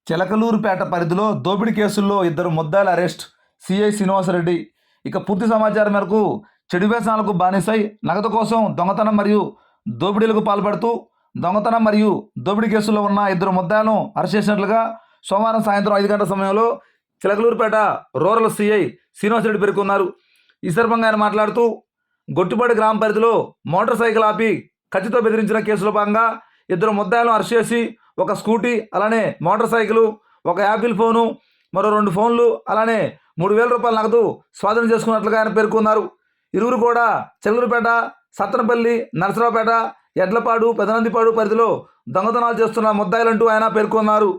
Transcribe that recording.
చిలకలూరుపేట పరిధిలో దోపిడీ కేసుల్లో ఇద్దరు ముద్దాయిల అరెస్ట్. సిఐ శ్రీనివాసరెడ్డి. ఇక పూర్తి సమాచారం మేరకు చెడు వ్యసనాలకు బానిసై నగదు కోసం దొంగతనం మరియు దోపిడీలకు పాల్పడుతూ దొంగతనం మరియు దోపిడీ కేసుల్లో ఉన్న ఇద్దరు ముద్దాయిలను అరెస్ట్ చేసినట్లుగా సోమవారం సాయంత్రం 5 గంటల సమయంలో చిలకలూరుపేట రూరల్ సిఐ శ్రీనివాసరెడ్డి పేర్కొన్నారు. ఈ సందర్భంగా ఆయన మాట్లాడుతూ గొట్టుపాడు గ్రామ పరిధిలో మోటార్ సైకిల్ ఆపి కత్తితో బెదిరించిన కేసులో భాగంగా ఇద్దరు ముద్దాయిలను అరెస్ట్ చేసి ఒక స్కూటీ, అలానే మోటార్ సైకిల్, ఒక యాపిల్ ఫోను, మరో 2 ఫోన్లు, అలానే 3,000 రూపాయల నగదు స్వాధీనం చేసుకున్నట్లుగా ఆయన పేర్కొన్నారు. ఇరువురు కూడా చిలకలూరుపేట, సత్తనపల్లి, నరసరావుపేట, ఎడ్లపాడు, పెదనందిపాడు పరిధిలో దొంగతనాలు చేస్తున్న ముద్దాయిలంటూ ఆయన పేర్కొన్నారు.